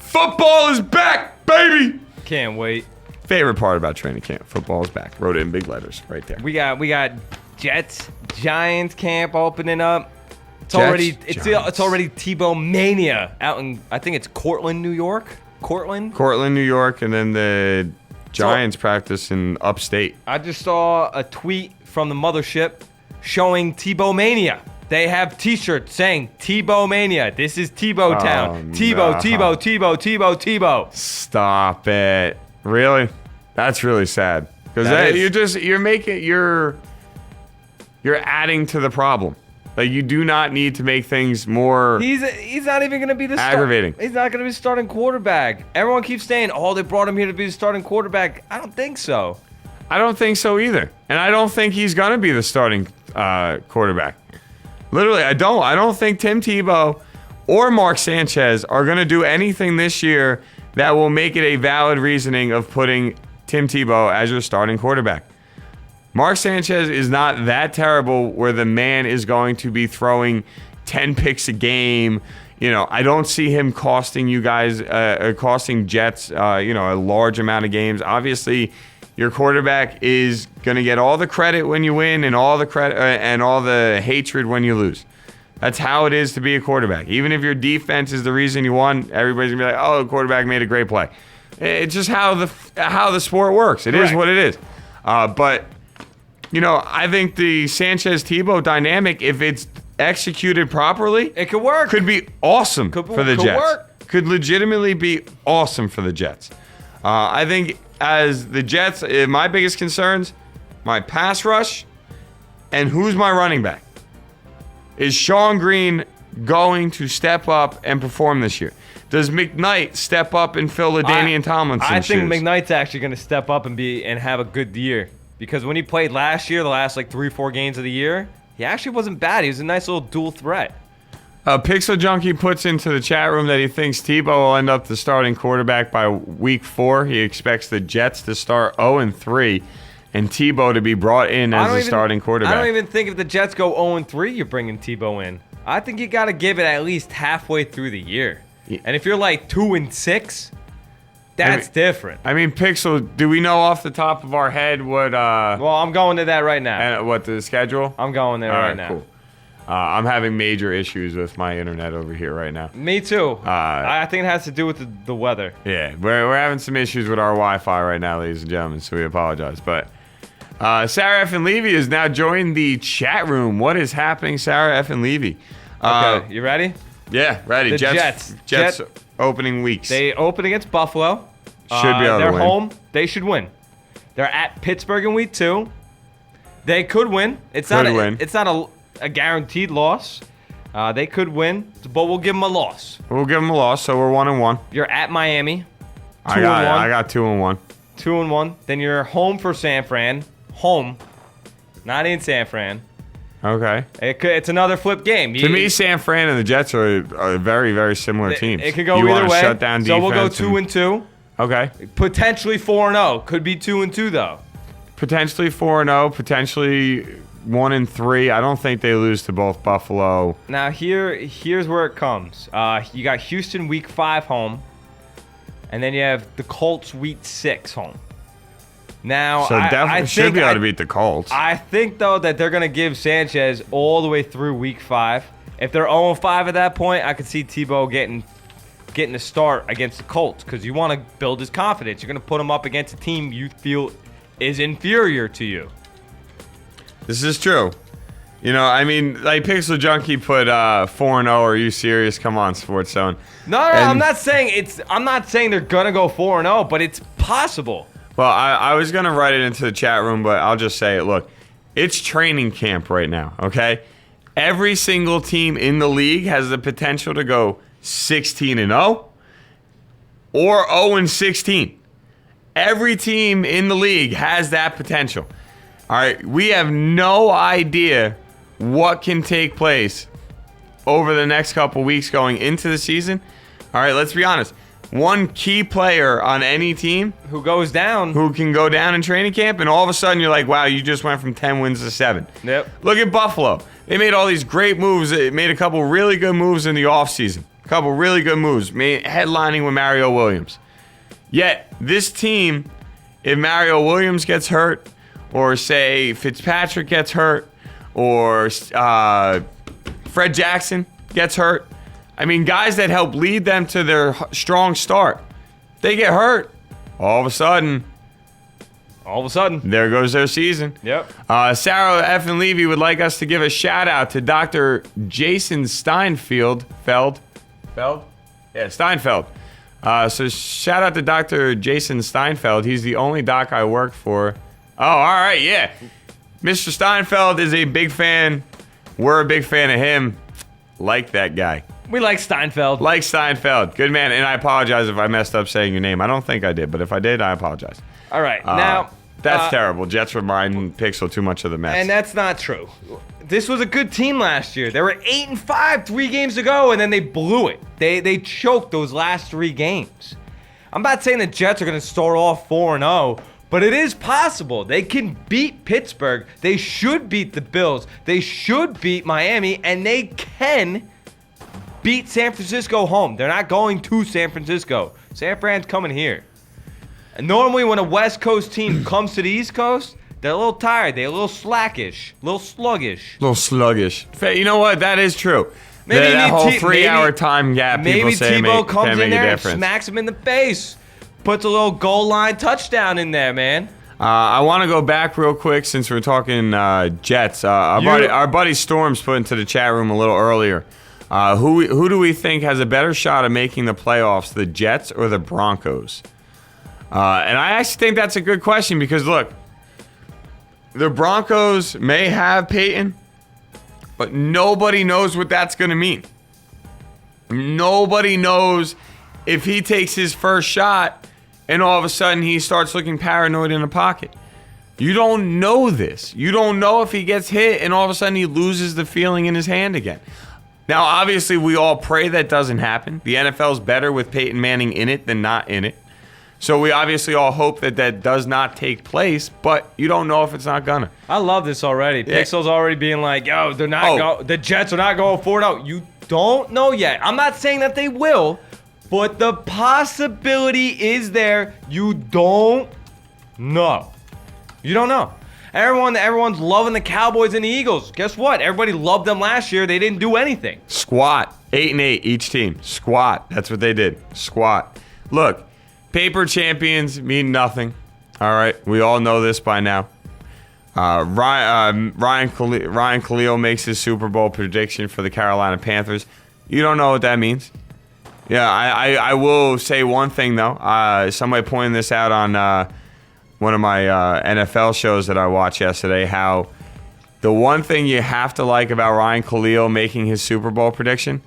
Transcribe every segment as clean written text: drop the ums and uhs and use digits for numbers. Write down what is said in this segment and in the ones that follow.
Football is back, baby. Can't wait. Favorite part about training camp: football is back. Wrote it in big letters right there. We got Jets Giants camp opening up. It's Jets, already Tebow mania out in, I think it's Cortland, New York. Cortland, New York, and then the Giants practice in upstate. I just saw a tweet from the mothership showing Tebow mania. They have T-shirts saying Tebow mania. This is Tebow town. Tebow. Stop it! Really? That's really sad. Because you're adding to the problem. Like, you do not need to make things more. He's not even going to be the aggravating. He's not going to be starting quarterback. Everyone keeps saying, "Oh, they brought him here to be the starting quarterback." I don't think so. I don't think so either, and I don't think he's going to be the starting quarterback. Literally, I don't. I don't think Tim Tebow or Mark Sanchez are going to do anything this year that will make it a valid reasoning of putting Tim Tebow as your starting quarterback. Mark Sanchez is not that terrible where the man is going to be throwing 10 picks a game. You know, I don't see him costing you guys, costing Jets, a large amount of games. Obviously, your quarterback is going to get all the credit when you win and all the credit and all the hatred when you lose. That's how it is to be a quarterback. Even if your defense is the reason you won, everybody's going to be like, "Oh, the quarterback made a great play." It's just how the sport works. It is what it is. But I think the Sanchez-Tebow dynamic, if it's executed properly, it could work. Could be awesome for the Jets. Work. Could legitimately be awesome for the Jets. I think as the Jets, my biggest concerns, my pass rush, and who's my running back. Is Sean Green going to step up and perform this year? Does McKnight step up and fill the Damian Tomlinson shoes? I think McKnight's actually going to step up and have a good year. Because when he played last year, the last 3-4 games of the year, he actually wasn't bad. He was a nice little dual threat. Pixel Junkie puts into the chat room that he thinks Tebow will end up the starting quarterback by week 4. He expects the Jets to start 0-3 and Tebow to be brought in as the starting quarterback. I don't even think if the Jets go 0-3, you're bringing Tebow in. I think you got to give it at least halfway through the year. Yeah. And if you're 2-6, that's different. I mean, Pixel, do we know off the top of our head what... well, I'm going to that right now. And what, the schedule? I'm going there right now. Cool. I'm having major issues with my internet over here right now. Me too. I think it has to do with the weather. Yeah, we're having some issues with our Wi-Fi right now, ladies and gentlemen, so we apologize. But Sarah F. and Levy is now joined the chat room. What is happening, Sarah F. and Levy? Okay, you ready? Yeah, ready. The Jets opening weeks. They open against Buffalo. Should be able to win. They're home. They should win. They're at Pittsburgh in week 2. They could win. It's not a guaranteed loss. They could win, but we'll give them a loss. We'll give them a loss, so we're 1-1. You're at Miami. 2-1. I got 2-1. 2-1. Then you're home for San Fran. Home. Not in San Fran. Okay. It's another flip game. To me, San Fran and the Jets are very, very similar teams. It could go either way. Shut down so defense. We'll go 2-2. Okay. Potentially 4-0. Could be 2-2 though. Potentially 4-0. Potentially 1-3. I don't think they lose to both Buffalo. Now here's where it comes. You got Houston week 5 home, and then you have the Colts week 6 home. Now, so definitely should be able to beat the Colts. I think though that they're gonna give Sanchez all the way through week 5. If they're 0-5 at that point, I could see Tebow getting a start against the Colts because you want to build his confidence. You're gonna put him up against a team you feel is inferior to you. This is true. I mean, Pixel Junkie put 4-0. Are you serious? Come on, Sports Zone. No, I'm not saying they're gonna go 4-0, but it's possible. Well, I was gonna write it into the chat room, but I'll just say it. Look, it's training camp right now. Okay, every single team in the league has the potential to go 16-0 or 0-16. Every team in the league has that potential. All right, we have no idea what can take place over the next couple weeks going into the season. All right, let's be honest. One key player on any team who goes down, who can go down in training camp, and all of a sudden you're like, wow, you just went from 10 wins to 7. Yep. Look at Buffalo. They made all these great moves. They made a couple really good moves in the offseason. couple really good moves, headlining with Mario Williams. Yet, this team, if Mario Williams gets hurt, or say Fitzpatrick gets hurt, or Fred Jackson gets hurt, I mean, guys that help lead them to their strong start, they get hurt. All of a sudden, there goes their season. Yep. Sarah F. and Levy would like us to give a shout out to Dr. Jason Steinfeld. Steinfeld. So shout out to Dr. Jason Steinfeld. He's the only doc I work for. Oh, all right, yeah. Mr. Steinfeld is a big fan. We're a big fan of him. Like that guy. We like Steinfeld. Like Steinfeld. Good man. And I apologize if I messed up saying your name. I don't think I did, but if I did, I apologize. All right, now... That's terrible. Jets remind Pixel too much of the Mets. And that's not true. This was a good team last year. They were 8-5 3 games ago, and then they blew it. They choked those last 3 games. I'm not saying the Jets are going to start off 4-0, but it is possible. They can beat Pittsburgh. They should beat the Bills. They should beat Miami, and they can beat San Francisco home. They're not going to San Francisco. San Fran's coming here. And normally when a West Coast team comes to the East Coast, they're a little tired. They're a little slackish, a little sluggish. You know what? That is true. Maybe that whole 3-hour time gap, people say, Tebow comes in there and difference. smacks him in the face. Puts a little goal line touchdown in there, man. I want to go back real quick since we're talking Jets. Our buddy Storms put into the chat room a little earlier. Who do we think has a better shot of making the playoffs, the Jets or the Broncos? And I actually think that's a good question because, look, the Broncos may have Peyton, but nobody knows what that's going to mean. Nobody knows if he takes his first shot and all of a sudden he starts looking paranoid in the pocket. You don't know this. You don't know if he gets hit and all of a sudden he loses the feeling in his hand again. Now, obviously, we all pray that doesn't happen. The NFL's better with Peyton Manning in it than not in it. So we obviously all hope that does not take place, but you don't know if it's not gonna. I love this already. Yeah. Pixel's already being like, yo, the Jets are not going 4-0. You don't know yet. I'm not saying that they will, but the possibility is there. You don't know. You don't know. Everyone's loving the Cowboys and the Eagles. Guess what? Everybody loved them last year. They didn't do anything. Squat. 8-8 each team. Squat. That's what they did. Squat. Look. Paper champions mean nothing. All right, we all know this by now. Ryan Khalil makes his Super Bowl prediction for the Carolina Panthers. You don't know what that means. Yeah, I will say one thing though. Somebody pointed this out on one of my NFL shows that I watched yesterday. How the one thing you have to like about Ryan Khalil making his Super Bowl prediction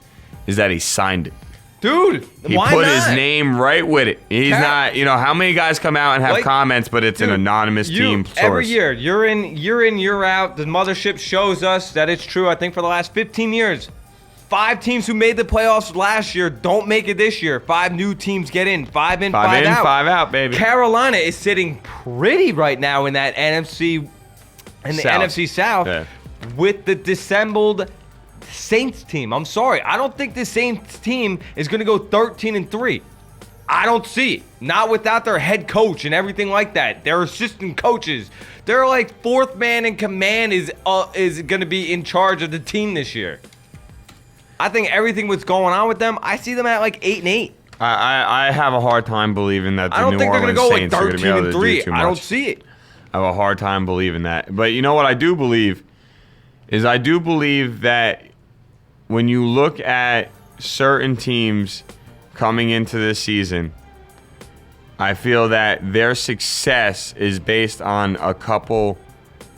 is that he signed it. Dude, he why put not? His name right with it. He's not, how many guys come out and have comments, but it's an anonymous team source. Every year, year in, year out, the mothership shows us that it's true. I think for the last 15 years, 5 teams who made the playoffs last year don't make it this year. 5 new teams get in. 5 in, 5 out. 5 out, baby. Carolina is sitting pretty right now in that NFC, NFC South with the dissembled Saints team. I'm sorry. I don't think the Saints team is going to go 13-3. I don't see it. Not without their head coach and everything like that. Their assistant coaches. They're like 4th man in command is going to be in charge of the team this year. I think everything what's going on with them, I see them at like 8-8. I have a hard time believing that I don't think they're going to go like 13-3. I don't see it. I have a hard time believing that. But you know what I do believe is I do believe that when you look at certain teams coming into this season, I feel that their success is based on a couple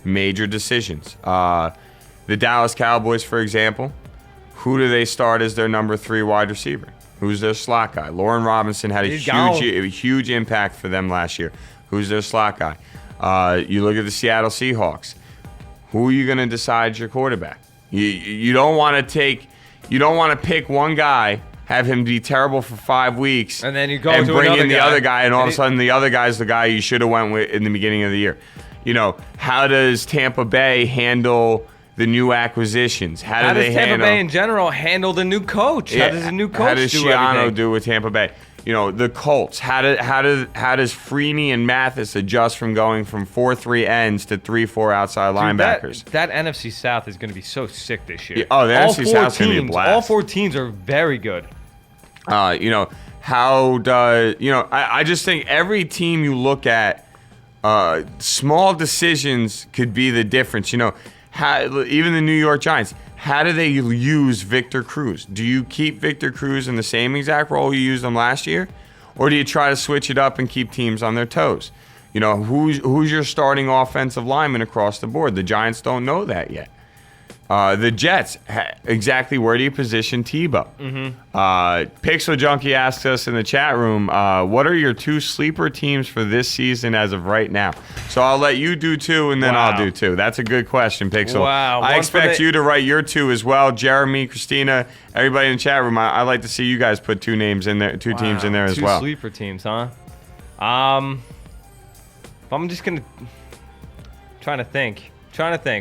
major decisions. The Dallas Cowboys, for example, who do they start as their number 3 wide receiver? Who's their slot guy? Lauren Robinson had a huge impact for them last year. Who's their slot guy? You look at the Seattle Seahawks. Who are you going to decide your quarterback? You don't want to pick one guy, have him be terrible for 5 weeks, and then you go and to bring another in the guy. other guy, and all of a sudden the other guy's the guy you should have went with in the beginning of the year. How does Tampa Bay handle the new acquisitions? How do does they Tampa handle? Bay in general handle the new coach? Yeah, How does the new coach how does do Schiano everything? do with Tampa Bay? The Colts. How does Freeney and Mathis adjust from going from 4-3 ends to 3-4 outside Dude, linebackers? That NFC South is going to be so sick this year. Yeah, the NFC South's going to be a blast. All 4 teams are very good. How does I just think every team you look at, small decisions could be the difference. Even the New York Giants. How do they use Victor Cruz? Do you keep Victor Cruz in the same exact role you used him last year? Or do you try to switch it up and keep teams on their toes? Who's your starting offensive lineman across the board? The Giants don't know that yet. The Jets, exactly where do you position Tebow? Pixel Junkie asked us in the chat room, what are your 2 sleeper teams for this season as of right now? So I'll let you do 2, and then I'll do 2. That's a good question, Pixel. Wow. I expect you to write your 2 as well. Jeremy, Christina, everybody in the chat room. I like to see you guys put 2 names in there, 2 teams in there as well. 2 sleeper teams, huh? I'm just gonna trying to think.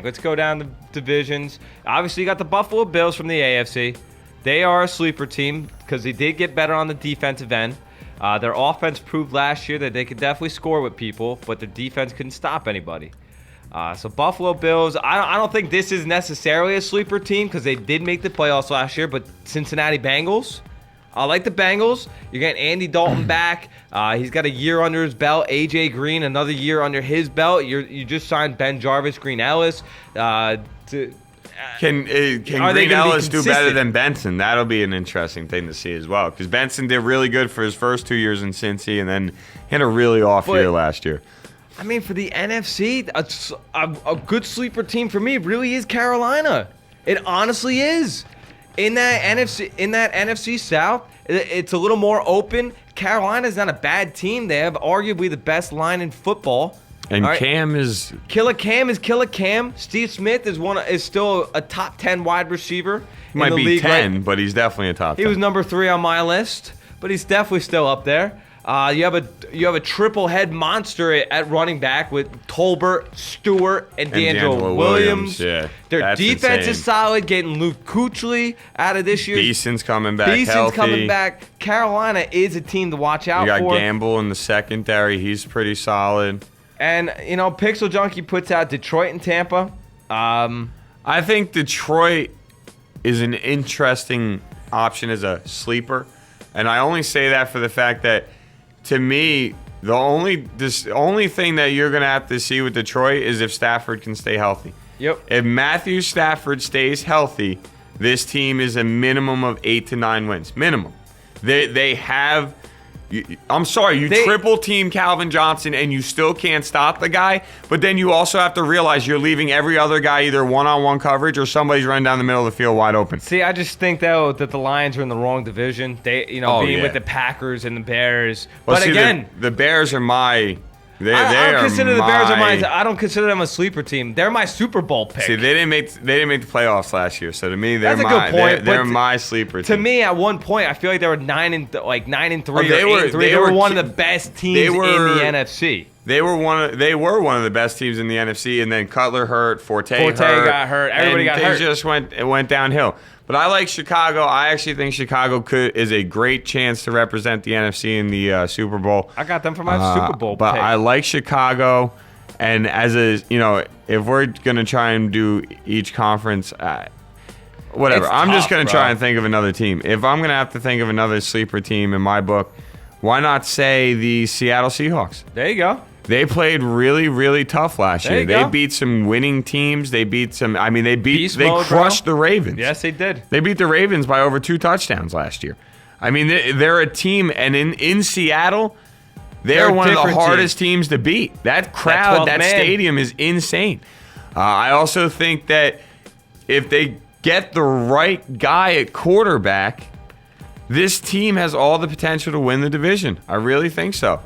Let's go down the divisions. Obviously, you got the Buffalo Bills from the AFC. They are a sleeper team because they did get better on the defensive end. Their offense proved last year that they could definitely score with people, but their defense couldn't stop anybody. So Buffalo Bills, I don't think this is necessarily a sleeper team because they did make the playoffs last year, but Cincinnati Bengals, I like the Bengals. You're getting Andy Dalton back. He's got a year under his belt. A.J. Green, another year under his belt. You just signed Ben Jarvis, Green Ellis. Can Green Ellis do better than Benson? That'll be an interesting thing to see as well. Because Benson did really good for his first 2 years in Cincy, and then had a really off year last year. I mean, for the NFC, a good sleeper team for me really is Carolina. It honestly is. In that NFC South, it's a little more open. Carolina's not a bad team. They have arguably the best line in football. And Cam is Killer Cam. Steve Smith is still a top 10 wide receiver. He might be 10, but he's definitely a top 10. He was number 3 on my list, but he's definitely still up there. You have a triple head monster at running back with Tolbert, Stewart, and D'Angelo Williams. Yeah, their defense is solid. Getting Luke Kuechly out of this year. Beeson's coming back. Healthy. Carolina is a team to watch out for. You got Gamble in the secondary. He's pretty solid. And Pixel Junkie puts out Detroit and Tampa. I think Detroit is an interesting option as a sleeper, and I only say that for the fact that, to me, the only thing that you're going to have to see with Detroit is if Stafford can stay healthy. Yep. If Matthew Stafford stays healthy, this team is a minimum of 8 to 9 wins. Minimum. They have... I'm sorry, you triple team Calvin Johnson and you still can't stop the guy, but then you also have to realize you're leaving every other guy either one-on-one coverage or somebody's running down the middle of the field wide open. See, I just think that the Lions are in the wrong division. They, being with the Packers and the Bears. Well, but again, the Bears are my... I don't consider the Bears I don't consider them a sleeper team. They're my Super Bowl pick. See, they didn't make the playoffs last year, so to me, That's a good point, they're my sleeper team. To me, at one point, I feel like they were 9-3 or 8-3. They were one of the best teams in the NFC. They were one of the best teams in the NFC, and then Cutler hurt, Forte got hurt, everybody got hurt. They just went downhill. But I like Chicago. I actually think Chicago is a great chance to represent the NFC in the Super Bowl. I got them for my Super Bowl but pick. I like Chicago, and if we're gonna try and do each conference, whatever. I'm just gonna try and think of another team. If I'm gonna have to think of another sleeper team in my book, why not say the Seattle Seahawks? There you go. They played really, really tough last year. They beat some winning teams. They beat some. I mean, they crushed the Ravens. Yes, they did. They beat the Ravens by over 2 touchdowns last year. I mean, they're a team, and in Seattle, they're one of the hardest teams to beat. That crowd, that stadium is insane. I also think that if they get the right guy at quarterback, this team has all the potential to win the division. I really think so.